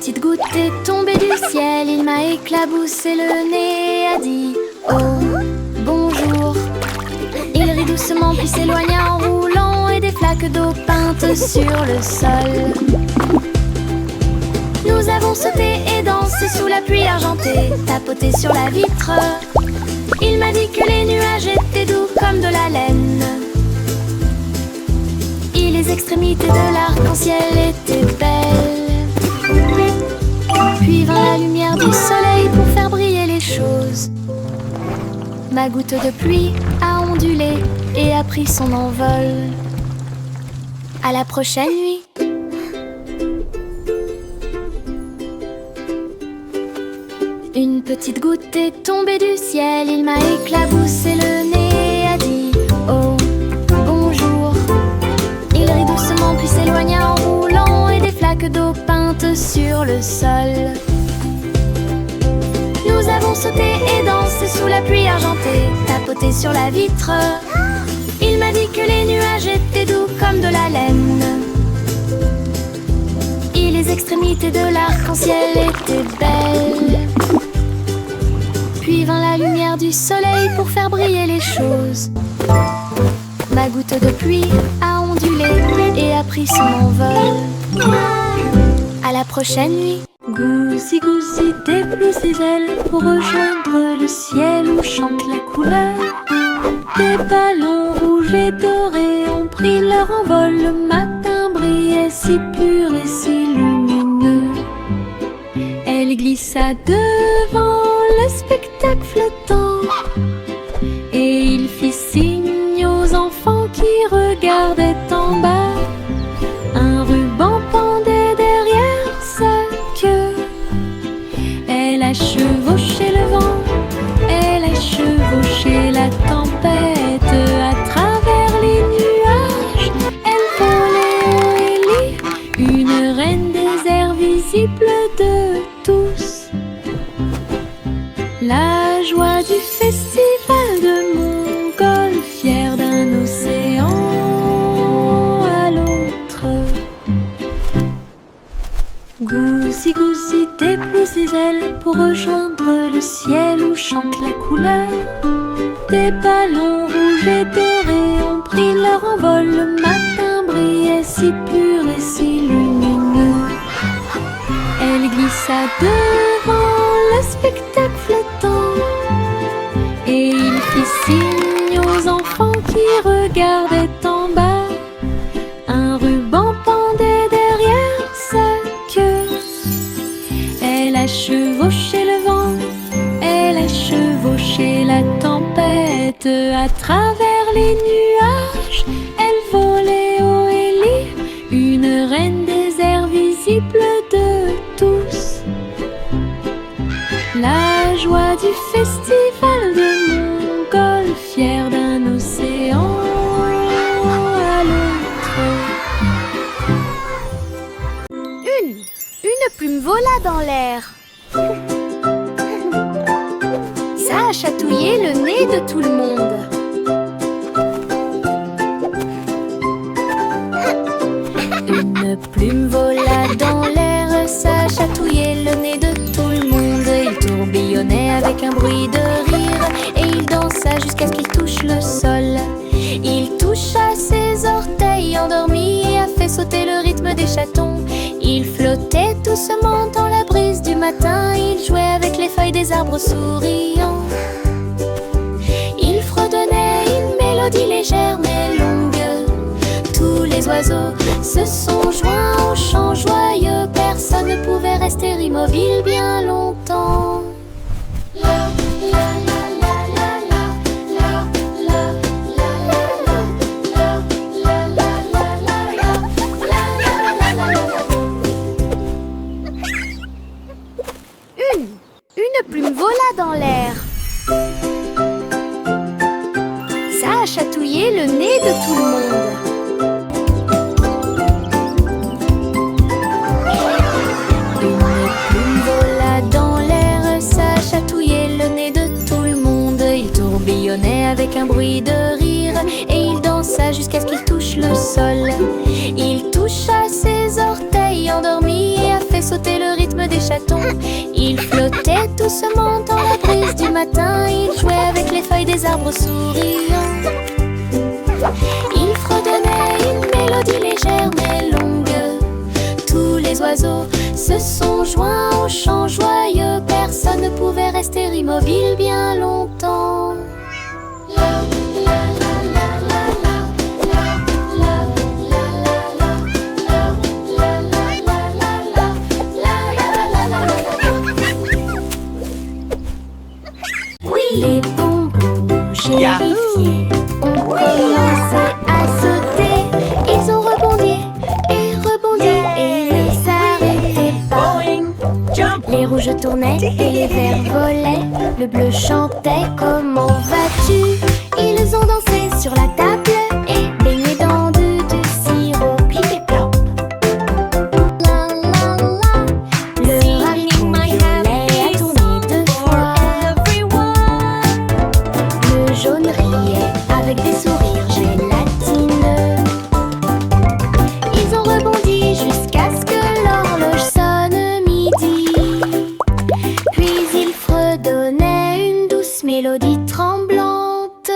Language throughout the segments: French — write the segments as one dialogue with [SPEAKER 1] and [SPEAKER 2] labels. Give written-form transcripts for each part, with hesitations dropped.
[SPEAKER 1] petite goutte est tombée du ciel. Il m'a éclaboussé le nez, a dit oh, bonjour. Il rit doucement puis s'éloigna en roulant, et des flaques d'eau peintes sur le sol. Nous avons sauté et dansé sous la pluie argentée, tapoté sur la vitre. Il m'a dit que les nuages étaient doux comme de la laine, et les extrémités de l'arc-en-ciel étaient belles. Puis vint la lumière du soleil pour faire briller les choses. Ma goutte de pluie a ondulé et a pris son envol. À la prochaine nuit. Une petite goutte est tombée du ciel. Il m'a éclaboussé le nez, a dit oh, bonjour. Il rit doucement puis s'éloigna en roulant, et des flaques d'eau peintes sur le sol. Nous avons sauté et dansé sous la pluie argentée, tapoté sur la vitre. Il m'a dit que les nuages étaient doux comme de la laine, et les extrémités de l'arc-en-ciel étaient belles. Puis vint la lumière du soleil pour faire briller les choses. Ma goutte de pluie a ondulé et a pris son envol. À la prochaine nuit.
[SPEAKER 2] Goussi, goussi, déploie ses ailes pour rejoindre le ciel où chante la couleur. Des ballons rouges et dorés ont pris leur envol. Le matin brillait si pur et si lumineux. Elle glissa devant le spectacle flottant, et il fit signe aux enfants qui regardaient en bas. Un ruban pendait derrière sa queue. Elle a chevauché le vent, elle a chevauché la tempête. À travers les nuages, elle volait haut et libre, une reine des airs visible de tous. La joie du festival de montgolfière, d'un océan à l'autre. Goussi, goussi, déploie ses ailes pour rejoindre le ciel où chante la couleur. Des ballons rouges et dorés ont pris leur envol. Le matin brillait si pur et si lumineux. Elle glissa devant le spectacle flottant, et il fit signe aux enfants qui regardaient en bas. Un ruban pendait derrière sa queue. Elle a chevauché le vent, elle a chevauché la tempête. À travers les nuages, elle volait haut et libre, une reine des airs visible de tous. La joie du festival de montgolfière, d'un océan à l'autre.
[SPEAKER 1] Une plume vola dans l'air. Ça a chatouillé le nez de tout le monde. Une plume vola dans l'air, ça a chatouillé le nez de tout le monde. Il tourbillonnait avec un bruit de rire, et il dansa jusqu'à ce qu'il touche le sol. Il toucha ses orteils endormis et a fait sauter le rythme des chatons. Il flottait doucement dans la brise du matin, il jouait avec les feuilles des arbres souriants. Il fredonnait une mélodie légère mais longue. Tous les oiseaux se sont joints au chant joyeux. Personne ne pouvait rester immobile bien longtemps. Une plume vola dans l'air. Ça a chatouillé le nez de tout le monde. Une plume vola dans l'air, ça a chatouillé le nez de tout le monde. Il tourbillonnait avec un bruit de rire, et il dansa jusqu'à ce qu'il touche le sol. Il toucha ses orteils endormis et a fait fait sauter le rythme des chatons. Il flottait doucement dans la brise du matin. Il jouait avec les feuilles des arbres souriants. Il fredonnait une mélodie légère mais longue. Tous les oiseaux se sont joints au chant joyeux. Personne ne pouvait rester immobile bien longtemps. Les bonbons gélifiés ont commencé à sauter. Ils ont rebondi et rebondi et ne s'arrêtaient pas. Les rouges tournaient et les verts volaient. Le bleu chantait « Comment vas-tu ?» Ils ont dansé sur la table et baigné dans du sirop pip et plop. Le haricot violet a tourné 2 fois. Le jaune riait avec des sourires gélatineux. Ils ont rebondi jusqu'à ce que l'horloge sonne midi. Puis ils fredonnaient une douce mélodie tremblante.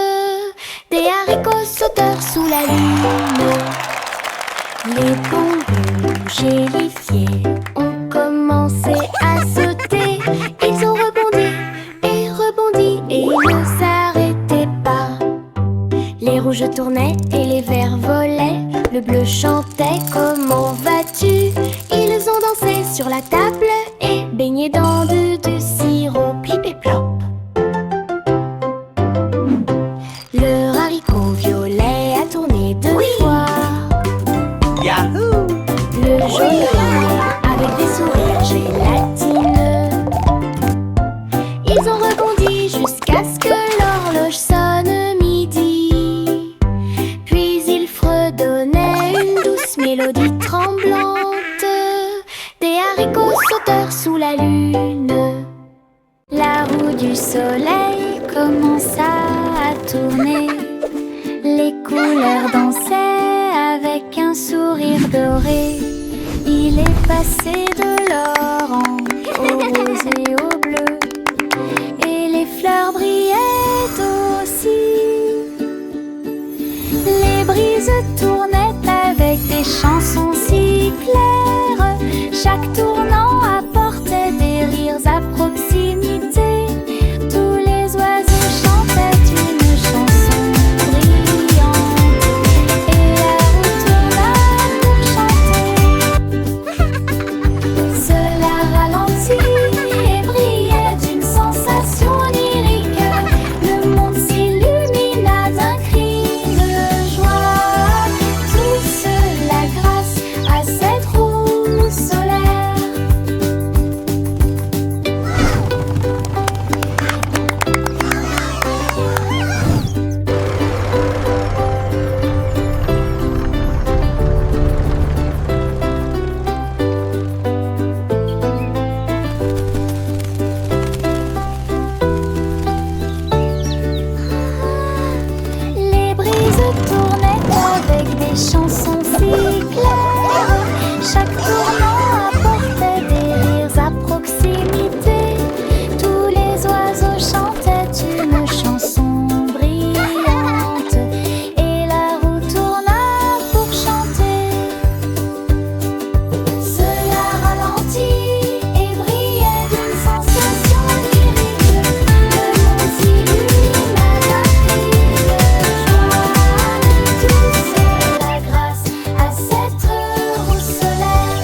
[SPEAKER 1] Des haricots sauteurs sous la lune. Les bonbons gélifiés ont commencé à sauter. Ils ont rebondi et rebondi et ne s'arrêtaient pas. Les rouges tournaient et les verts volaient. Le bleu chantait « Comment vas-tu ?» Ils ont dansé sur la table et baigné dans du sirop pip et plop. Le haricot violet a tourné 2 fois.
[SPEAKER 3] Yahoo!
[SPEAKER 1] Le jaune riait avec des sourires gélatineux. Ils ont rebondi jusqu'à ce que l'horloge sonne midi. Puis ils fredonnaient une douce mélodie tremblante. Des haricots sauteurs sous la lune. La roue du soleil commença à tourner. Les couleurs dansaient avec un sourire doré. Il est passé de l'orange au rose et au bleu. Et les fleurs brillaient aussi. Les brises tournaient avec des chansons si claires. Chaque tournant apportait des rires à proximité. Tous les oiseaux chantaient une chanson brillante. Et la roue tourna pour chanter. Cela ralentit et brillait d'une sensation lyrique. Le monde s'illumina d'un cri de joie. Tout cela grâce à cette roue solaire. Les brises tournaient avec des chansons si claires. Chaque tournant apportait des rires à proximité. Tous les oiseaux chantaient une chanson brillante. Et la roue tourna pour chanter. Cela ralentit et brillait d'une sensation lyrique. Le monde s'illumina d'un cri de joie. Tout cela grâce à cette roue solaire.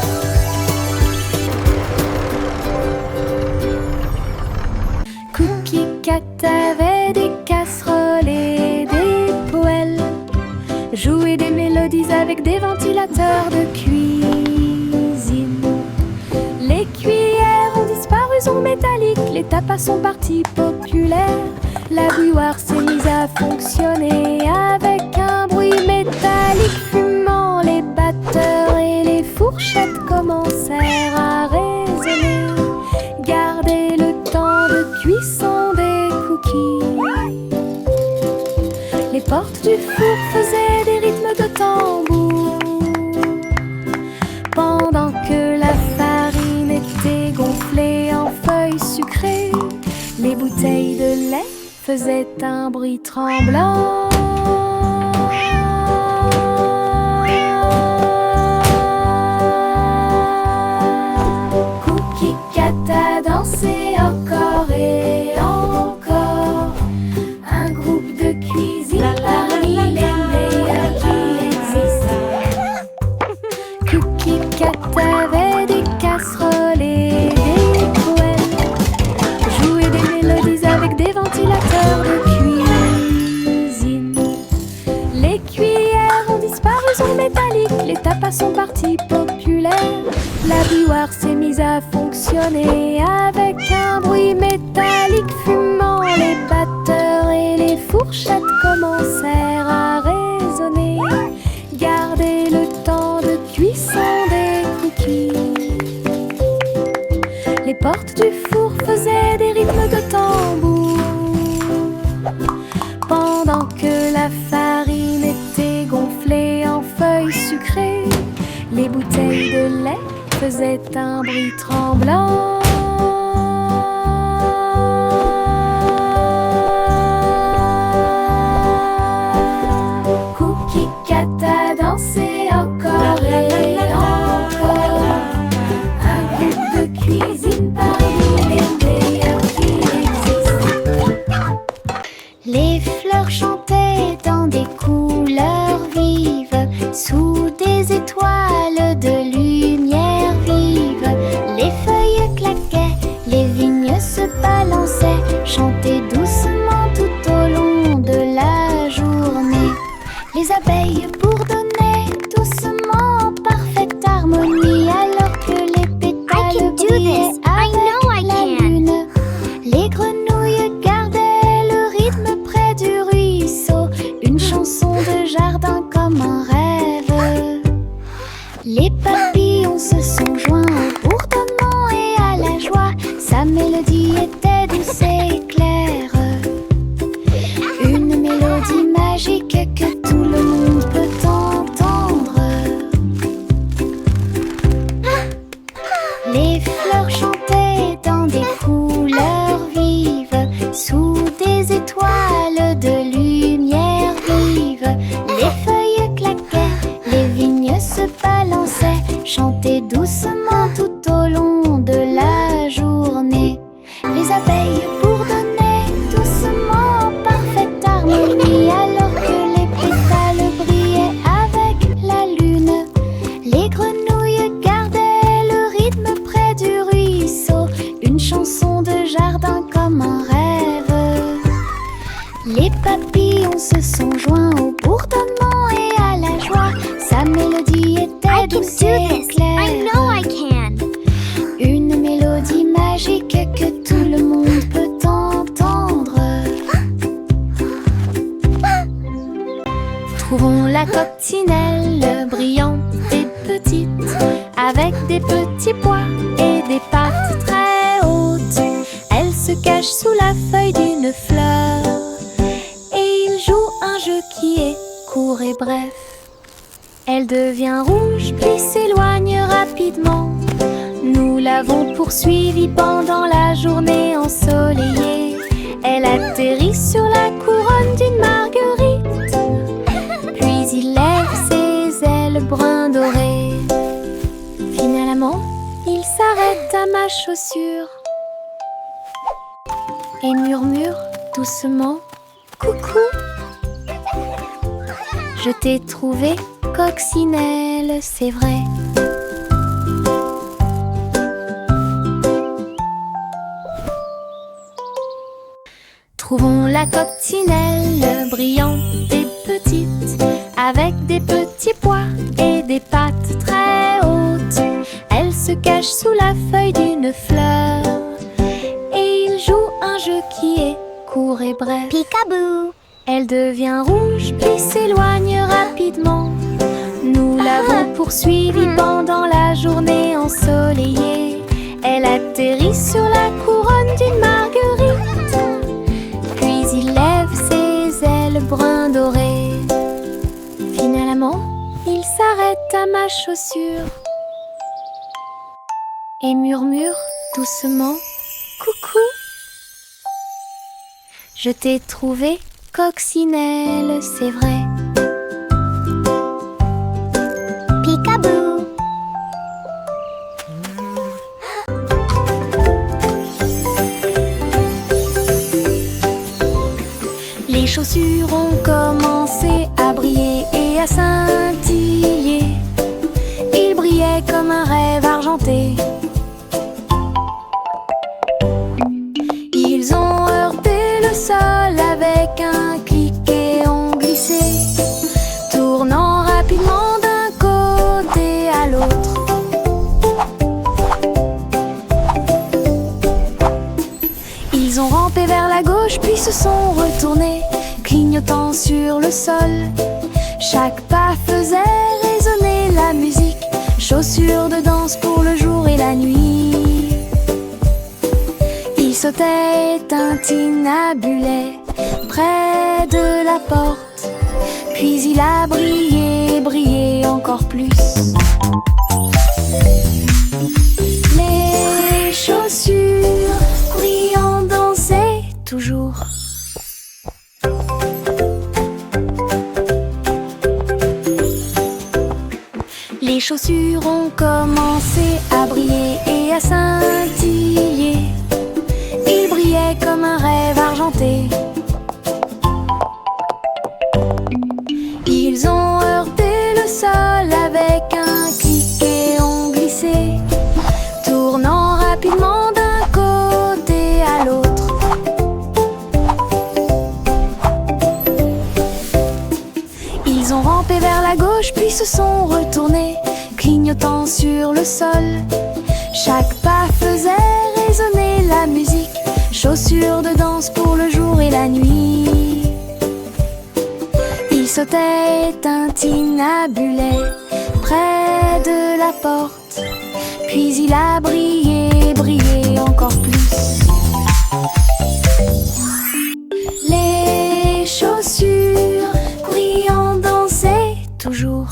[SPEAKER 1] Cookie Cat avait des casseroles et des poêles. Jouait des mélodies avec des ventilateurs de cuisine. Les cuillères ont disparu, sont métalliques. Les tapas sont partis populaires. La bouilloire s'est mise à fonctionner avec un bruit métallique fumant. Les batteurs et les fourchettes commencèrent à résonner. Gardez le temps de cuisson des cookies. Les portes du four faisaient des rythmes de tambour. Pendant que la farine sucré. Les bouteilles de lait faisaient un bruit tremblant. Cookie Cat a dansé encore et encore. Un groupe de cuisine parmi les meilleurs qui existent. Cookie Cat avait des casseroles et des poêles, jouait des mélodies avec des ventilateurs de cuisine. Les cuillères ont disparu, sont métalliques, les tapas sont partis populaires. La bouilloire s'est mise à fonctionner avec un bruit métallique fumant. Les batteurs et les fourchettes commencèrent à résonner. Gardez le temps de cuisson des cookies. Les portes du four faisaient des rythmes de tambour. Pendant que la farine était gonflée en feuilles sucrées, les bouteilles de lait faisaient un bruit tremblant. Cookie Cat a dansé encore et encore. Un groupe de cuisine parmi les meilleurs qui existent. Les fleurs chantaient dans des couleurs vives, sous des étoiles de lumière vive. Les feuilles claquaient, les vignes se balançaient, chantaient doucement tout au long de la journée. Les abeilles bourdonnaient doucement en parfaite harmonie, alors que les pétales brillaient avec la lune. Les grenouilles gardaient le rythme près du ruisseau, une chanson de jardin comme un rêve. Les papillons se sont joints au bourdonnement et à la joie. Sa mélodie était douce et claire, une mélodie magique que tout le monde peut entendre. Les fleurs chantaient dans des couleurs vives, sous des étoiles de lumière vive. Les feuilles claquaient, les vignes se balançaient, chantaient doucement tout au long de la journée. Les abeilles bourdonnaient doucement en parfaite harmonie, alors que les pétales brillaient avec la lune. Les grenouilles gardaient le rythme près du ruisseau, une chanson de jardin comme un rêve. Les papillons se sont joints au bourdonnement et à la joie. Sa mélodie était douce et claire, une mélodie magique que tout le monde peut entendre. Trouvons la coccinelle brillante et petite, avec des petits pois et des pattes très hautes. Elle se cache sous la feuille d'une fleur et il joue un jeu qui est court et bref. Elle devient rouge puis s'éloigne rapidement. Nous l'avons poursuivie pendant la journée ensoleillée. Elle atterrit sur la couronne d'une marguerite, puis il lève ses ailes brun doré. Finalement, il s'arrête à ma chaussure et murmure doucement: coucou, je t'ai trouvé, coccinelle, c'est vrai. Trouvons la coccinelle brillante et petite, avec des petits pois et des pattes très hautes. Elle se cache sous la feuille d'une fleur et il joue un jeu qui est court et bref. Peekaboo. Elle devient rouge puis s'éloigne rapidement. Nous l'avons poursuivie pendant la journée ensoleillée. Elle atterrit sur la couronne d'une marguerite, puis il lève ses ailes brun doré. Finalement, il s'arrête à ma chaussure et murmure doucement: coucou. Je t'ai trouvé coccinelle, c'est vrai. Peekaboo. Les chaussures ont commencé à briller et à scintiller. Ils brillaient comme un rêve argenté. Ils ont heurté le sol avec un clic et ont glissé, tournant rapidement d'un côté à l'autre. Ils ont rampé vers la gauche puis se sont retournés, clignotant sur le sol. Chaque pas faisait résonner la musique, chaussures de danse pour le jour et la nuit. Il sautait et tintinabulait près de la porte, puis il a brillé, brillé encore plus. Les chaussures brillant dansaient toujours. Les chaussures ont commencé à briller et à scintiller. Ils brillaient comme un rêve argenté. Ils ont heurté le sol avec un clic et ont glissé, tournant rapidement d'un côté à l'autre. Ils ont rampé vers la gauche puis se sont retournés, clignotant sur le sol. Chaque pas faisait résonner la musique, chaussures de danse pour le jour et la nuit. Il sautait et tintinabulait près de la porte, puis il a brillé, brillé encore plus. Les chaussures brillant dansaient toujours.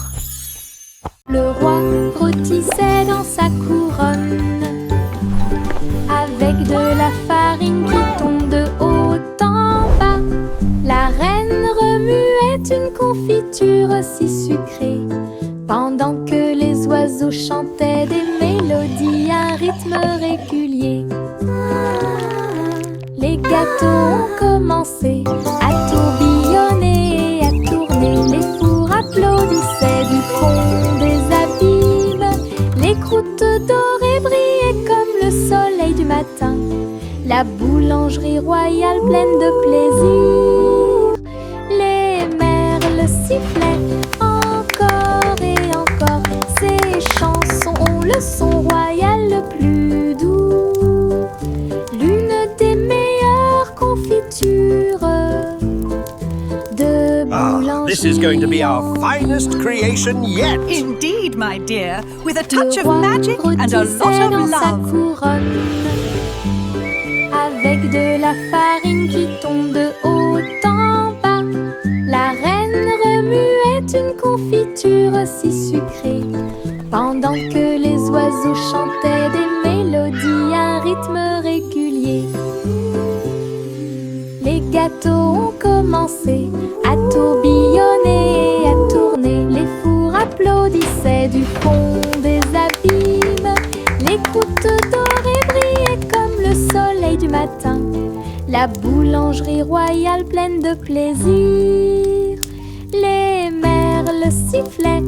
[SPEAKER 1] Le roi rôtissait dans sa couronne avec de la farine qui tombe de haut en bas. La reine remuait une confiture si sucrée, pendant que les oiseaux chantaient des mélodies à rythme régulier. Les gâteaux ont commencé à tourbillonner et à tourner. Les fours applaudissaient du fond des abîmes. Les croûtes dorées brillaient comme le soleil du matin. La boulangerie royale pleine de plaisir. Les merles sifflaient encore et encore. Ces chansons ont le son royal le plus doux. L'une des meilleures confitures de boulangerie.
[SPEAKER 3] This is going to be our finest creation yet.
[SPEAKER 4] Indeed, my dear, with a touch
[SPEAKER 1] Le
[SPEAKER 4] of
[SPEAKER 1] roi
[SPEAKER 4] magic and a lot
[SPEAKER 1] rôtissait
[SPEAKER 4] of
[SPEAKER 1] dans sa
[SPEAKER 4] love.
[SPEAKER 1] couronne avec de la farine qui tombe de haut en bas. La reine remuait une confiture si sucrée, pendant que les oiseaux chantaient des mélodies à un rythme régulier. Les gâteaux ont commencé à tourbillonner et à tourner. Les fours applaudissaient du fond des abîmes. Les croûtes dorées brillaient comme le soleil du matin. La boulangerie royale pleine de plaisir. Les merles sifflaient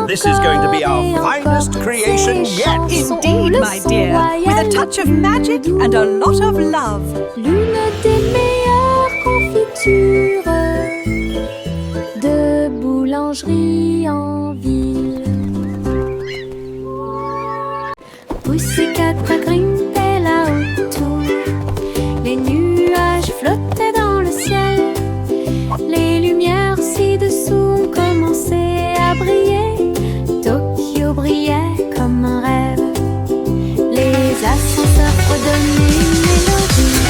[SPEAKER 3] This is going to be our
[SPEAKER 1] encore et
[SPEAKER 3] finest
[SPEAKER 1] encore.
[SPEAKER 3] creation
[SPEAKER 1] Ces
[SPEAKER 3] yet.
[SPEAKER 1] chansons ont
[SPEAKER 4] Indeed,
[SPEAKER 1] le
[SPEAKER 4] my
[SPEAKER 1] son
[SPEAKER 4] dear, with a
[SPEAKER 1] royal
[SPEAKER 4] touch
[SPEAKER 1] le
[SPEAKER 4] of
[SPEAKER 1] plus
[SPEAKER 4] magic
[SPEAKER 1] doux.
[SPEAKER 4] and a lot of love.
[SPEAKER 1] L'une des meilleures confitures de boulangerie en ville. Pussycat grimpait là autour. Les nuages flottaient dans le ciel. Les lumières ci-dessous ont commencé à briller. Tokyo brillait comme un rêve. Les ascenseurs redonnaient une mélodie.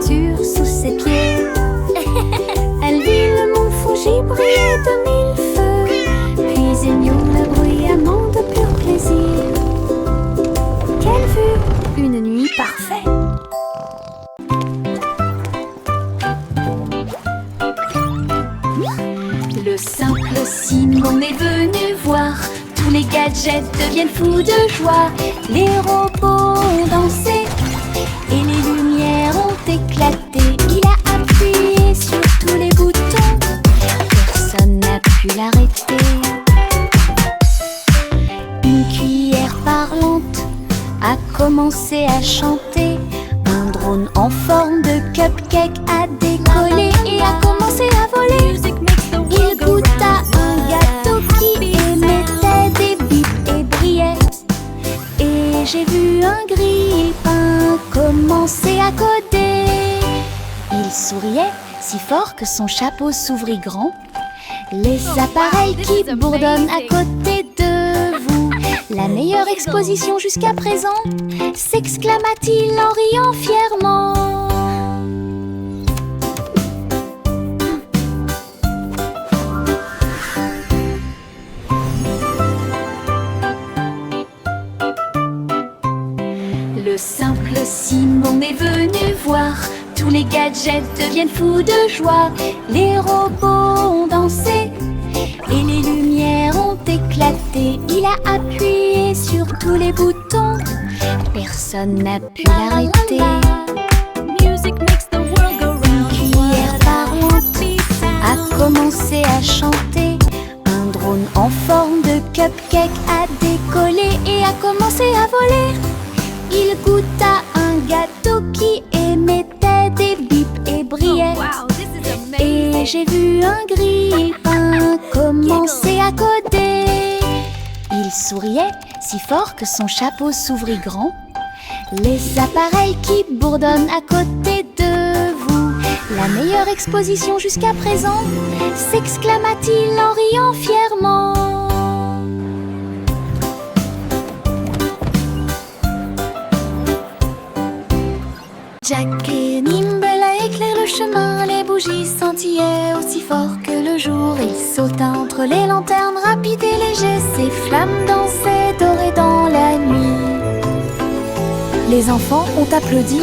[SPEAKER 1] nature sous ses pieds. Elle vit le mont Fuji briller de mille feux, puis ignore le bruyamment de pur plaisir. Quelle vue! Une nuit parfaite. Le simple Simon est venu voir. Tous les gadgets deviennent fous de joie. Les robots ont dansé et les lumières ont éclaté. Il a appuyé sur tous les boutons, personne n'a pu l'arrêter. Une cuillère parlante a commencé à chanter. Un drone en forme de cupcake a décollé et a commencé à voler. Il goûta un gâteau qui émettait des bips et brillait. Et j'ai vu un grille-pain commencer à coder. Il souriait si fort que son chapeau s'ouvrit grand. Les appareils qui bourdonnent à côté de vous. La meilleure exposition jusqu'à présent, s'exclama-t-il en riant fièrement. Le simple Simon est venu voir. Tous les gadgets deviennent fous de joie. Les robots ont dansé et les lumières ont éclaté. Il a appuyé sur tous les boutons, personne n'a pu l'arrêter. Une cuillère parlante a commencé à chanter. Un drone en forme de cupcake a décollé et a commencé à voler. Il goûta un gâteau qui émettait des bips et brillait. Et j'ai vu un grille-pain commencer à coder. Il souriait si fort que son chapeau s'ouvrit grand. Les appareils qui bourdonnent à côté de vous. La meilleure exposition jusqu'à présent, s'exclama-t-il en riant fièrement. Jack et Nimble éclairent le chemin, les bougies scintillaient aussi fort que le jour. Il sauta entre les lanternes, rapide et léger, ses flammes dansaient dorées dans la nuit. Les enfants ont applaudi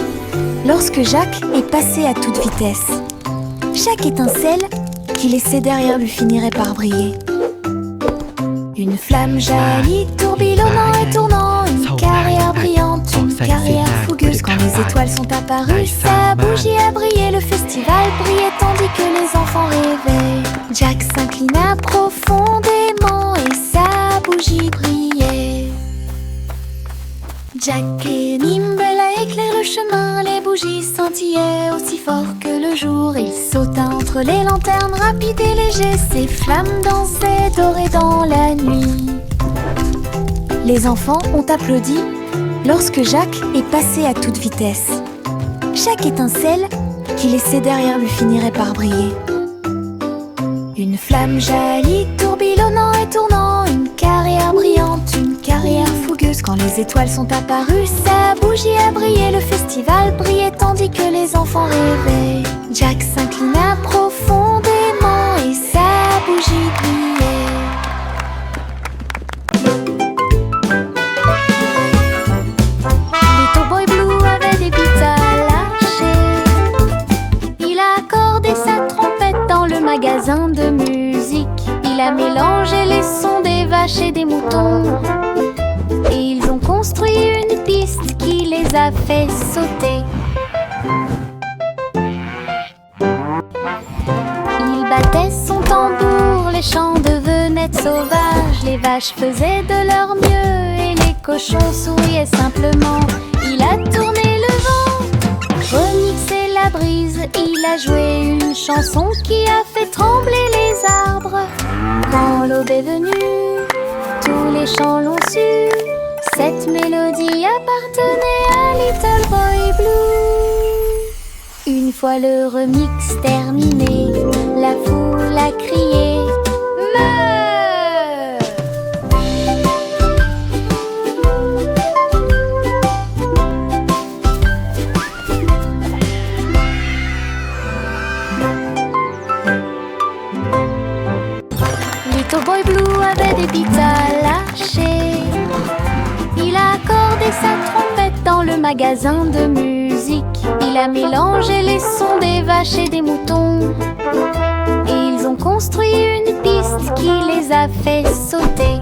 [SPEAKER 1] lorsque Jacques est passé à toute vitesse. Chaque étincelle qu'il laissait derrière lui finirait par briller. Une flamme jaillit, tourbillonnant et tournant, une carrière brillante, une carrière fougueuse. Quand les étoiles sont apparues, sa bougie a brillé, le festival brillait tandis que les enfants rêvaient. Jack s'inclina profondément et sa bougie brillait. Jack et Nimble éclairent le chemin, les bougies scintillaient aussi fort que le jour. Il sauta entre les lanternes, rapide et léger, ses flammes dansaient dorées dans la nuit. Les enfants ont applaudi lorsque Jacques est passé à toute vitesse. Chaque étincelle qu'il laissait derrière lui finirait par briller. Une flamme jaillit, tourbillonnant et tournant, une carrière brillante, une carrière fougueuse. Quand les étoiles sont apparues, sa bougie a brillé, le festival brillait tandis que les enfants rêvaient. Jack s'inclina profondément et sa bougie brillait. Little Boy Blue avait des bites à lâcher. Il a accordé sa trompette dans le magasin de musique. Il a mélangé les sons des vaches et des moutons. Et ils ont construit une piste qui les a fait sauter. Il battait son tambour, les champs devenaient sauvages. Les vaches faisaient de leur mieux et les cochons souriaient simplement. Il a tourné le vent, remixé la brise. Il a joué une chanson qui a fait trembler les arbres. Quand l'aube est venue, tous les chants l'ont su. Cette mélodie appartenait à Little Boy Blue. Une fois le remix terminé, la foule a crié Meurs! sa trompette dans le magasin de musique. Il a mélangé les sons des vaches et des moutons. Et ils ont construit une piste qui les a fait sauter.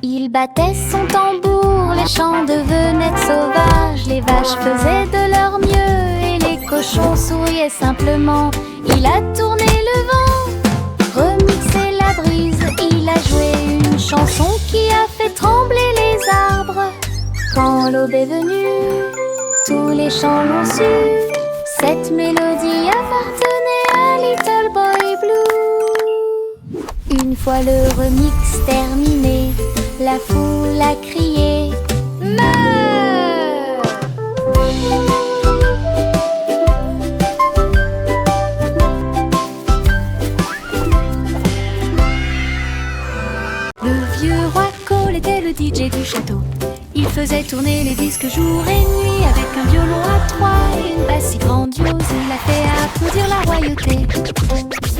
[SPEAKER 1] Il battait son tambour, les champs devenaient sauvages. Les vaches faisaient de leur mieux et les cochons souriaient simplement. Il a tourné le vent, remixé la brise. Il a joué une chanson qui a fait trembler les arbres. Quand l'aube est venue, tous les champs l'ont su. Cette mélodie appartenait à Little Boy Blue. Une fois le remix terminé, la foule a crié Meurs! Le vieux roi Cole était le DJ du château. Il faisait tourner les disques jour et nuit avec un violon à trois et une basse si grandiose. Il a fait applaudir la royauté.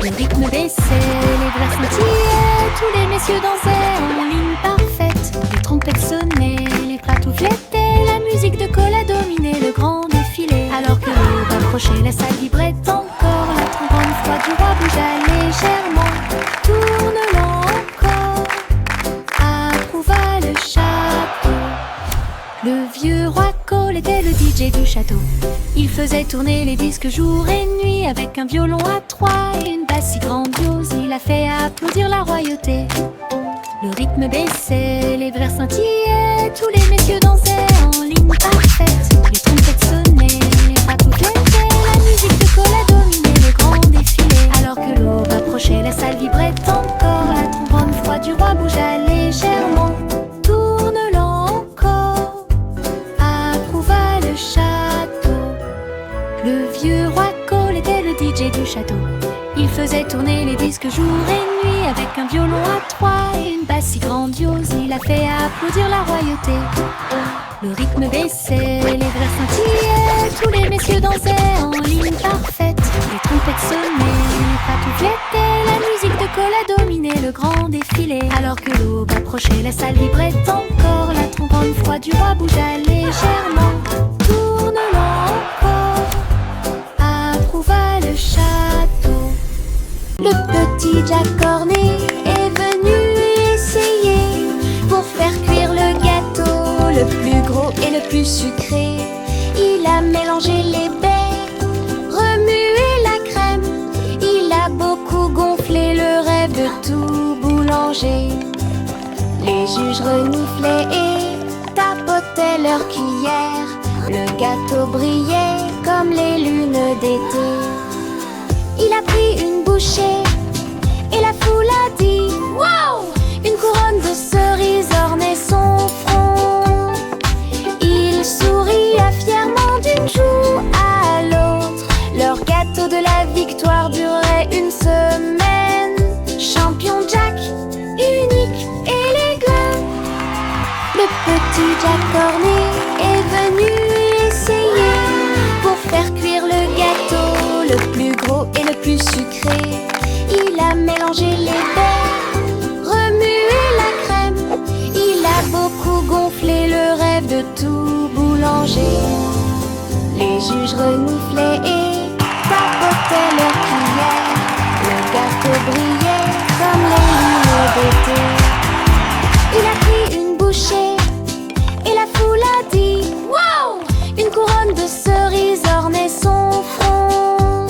[SPEAKER 1] Le rythme baissait, les bras scintillaient, tous les messieurs dansaient en ligne parfaite. Les trompettes sonnaient, les patous flétaient, la musique de Cole a dominé le grand défilé. Alors que l'aube approchait, la salle vibrait encore. La trompette froide du roi bougea légèrement. Tourne-la encore, approuva le château. Le vieux roi Cole était le DJ du château. Il faisait tourner les disques jour et nuit avec un violon à trois et une basse si grandiose. Il a fait applaudir la royauté. Le rythme baissait, les verres scintillaient, tous les messieurs dansaient en ligne parfaite. Les trompettes sonnaient, les patous flétaient, la musique de Cole a dominé le grand défilé. Alors que l'aube approchait, la salle vibrait encore. La trombone froide du roi bougea légèrement. Tourne-la encore, approuva le château. Le vieux roi Cole était le DJ du château. Il faisait tourner les disques jour et nuit avec un violon à trois et une basse si grandiose. Il a fait applaudir la royauté. Le rythme baissait, les verres scintillaient, tous les messieurs dansaient en ligne parfaite. Les trompettes sonnaient, les patous flétaient, la musique de Cole a dominé le grand défilé. Alors que l'aube approchait, la salle vibrait encore. La trombone froide du roi bougea légèrement. Tourne-la encore, approuva le château. Le petit Jack Cornet est venu essayer pour faire cuire le gâteau, le plus gros et le plus sucré. Il a mélangé les baies, remué la crème. Il a beaucoup gonflé le rêve de tout boulanger. Les juges reniflaient et tapotaient leur cuillère. Le gâteau brillait comme les lunes d'été. Il a pris une bouchée et la foule a dit wow! Une couronne de cerises ornait son front. Il souria fièrement d'une joue à l'autre. Leur gâteau de la victoire durait une semaine. Champion Jack, unique, élégant. Le petit Jack Cornet est venu essayer pour faire cuire le gâteau, le plus gros et le plus sucré. Il a mélangé les baies, remué la crème. Il a beaucoup gonflé le rêve de tout boulanger. Les juges reniflaient et tapotaient leur cuillère. Le gâteau brillait comme les lunes d'été. Il a pris une bouchée et la foule a dit wow! Une couronne de cerises ornait son front.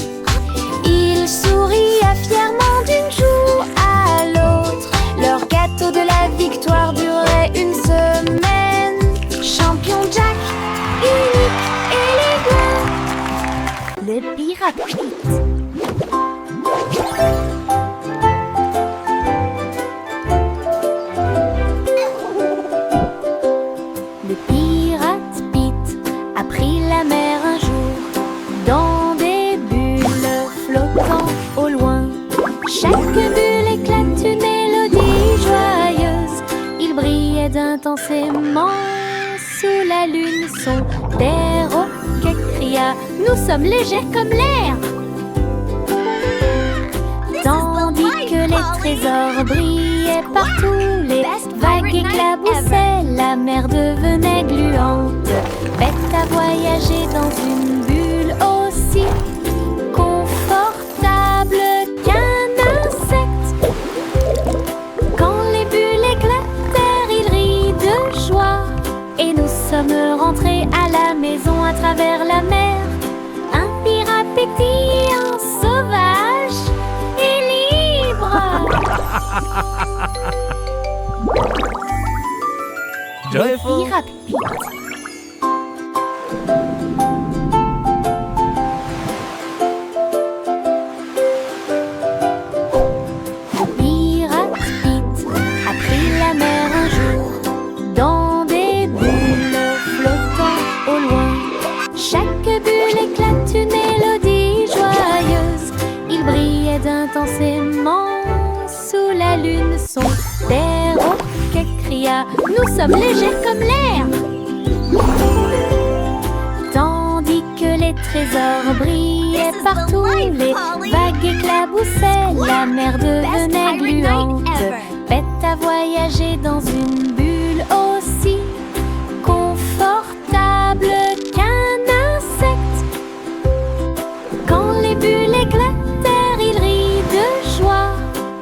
[SPEAKER 1] Il souria fièrement d'une joue à l'autre. Leur gâteau de la victoire durait une semaine. Champion Jack, unique, élégant. Le pirate Pete. Le pirate Pete a pris la mer un jour dans des bulles flottant au loin. Chaque bulle éclate une mélodie joyeuse. Il brillait intensément sous la lune. Son perroquet cria nous sommes légers comme l'air. Tandis que les trésors brillaient partout, les vagues éclaboussaient, la mer devenait gluante. Bête à voyager dans une bulle aussi confortable qu'un insecte. Quand les bulles éclatèrent, il rit de joie. Et nous sommes rentrés à la maison à travers la mer. Un pirate pétillant, sauvage et libre.
[SPEAKER 3] Joyful.
[SPEAKER 1] Pirate Pete. Pirate Pete a pris la mer un jour dans des bulles flottant au loin. Chaque bulle éclate une mélodie joyeuse. Il brillait intensément sous la lune. Son perroquet cria: nous sommes légers comme l'air. Tandis que les trésors brillaient partout, les vagues éclaboussaient, la mer devenait gluante. Bête à voyager dans une bulle aussi confortable qu'un insecte. Quand les bulles éclatèrent, il rit de joie.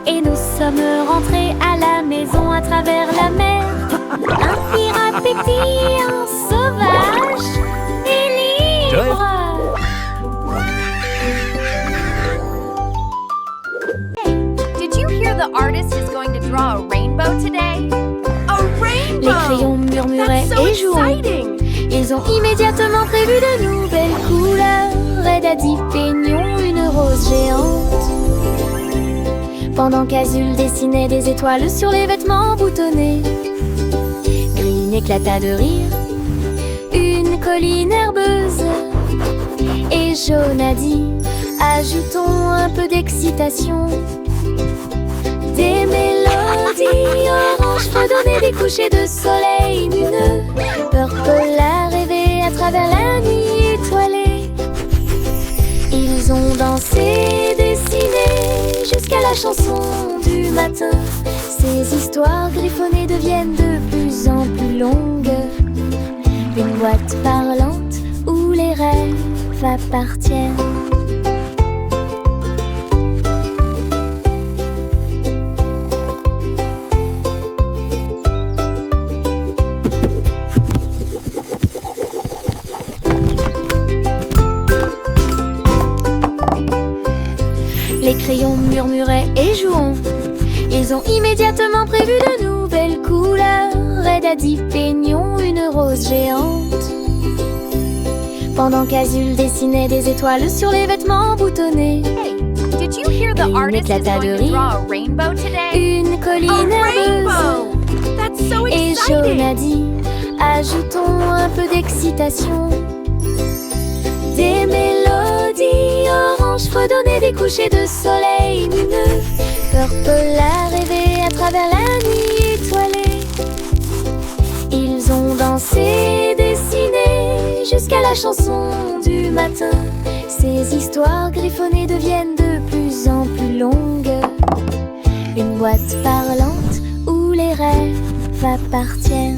[SPEAKER 1] Et nous sommes rentrés à la maison à travers la mer. Un pirate pétillant, sauvage et libre.
[SPEAKER 5] Did you hear the artist is going to draw a rainbow today?
[SPEAKER 4] A
[SPEAKER 1] Les
[SPEAKER 4] rainbow!
[SPEAKER 1] crayons murmuraient
[SPEAKER 4] That's so
[SPEAKER 1] et jouaient.
[SPEAKER 4] exciting!
[SPEAKER 1] Ils ont immédiatement prévu de nouvelles couleurs. Red a dit peignons une rose géante. Pendant qu'Azul dessinait des étoiles sur les vêtements boutonnés, Green éclata de rire. Une colline herbeuse. Et Jaune a dit ajoutons un peu d'excitation. Des mélodies oranges fredonnaient des couchers de soleil lumineux. Purple a rêvé à travers la nuit étoilée. Ils ont dansé, dessiné jusqu'à la chanson du matin. Ces histoires griffonnées deviennent de plus en plus longues. Une boîte parlante où les rêves appartiennent. Les crayons murmuraient et jouons. Ils ont immédiatement prévu de nouvelles couleurs. Red a dit peignons une rose géante. Pendant qu'Azul dessinait des étoiles sur les vêtements boutonnés.
[SPEAKER 5] Hey, did you hear the
[SPEAKER 1] Green
[SPEAKER 5] artist is
[SPEAKER 1] éclata de
[SPEAKER 5] going to
[SPEAKER 1] rire.
[SPEAKER 5] draw a rainbow today?
[SPEAKER 1] Une
[SPEAKER 4] A
[SPEAKER 1] colline herbeuse.
[SPEAKER 4] rainbow! That's so
[SPEAKER 1] Et Jaune a
[SPEAKER 4] exciting!
[SPEAKER 1] dit ajoutons un peu d'excitation. Des mélodies oranges fredonnaient des couchers de soleil lumineux. Purple a rêvé à travers la nuit étoilée. Ils ont dansé, dessiné jusqu'à la chanson du matin. Ces histoires griffonnées deviennent de plus en plus longues. Une boîte parlante où les rêves appartiennent.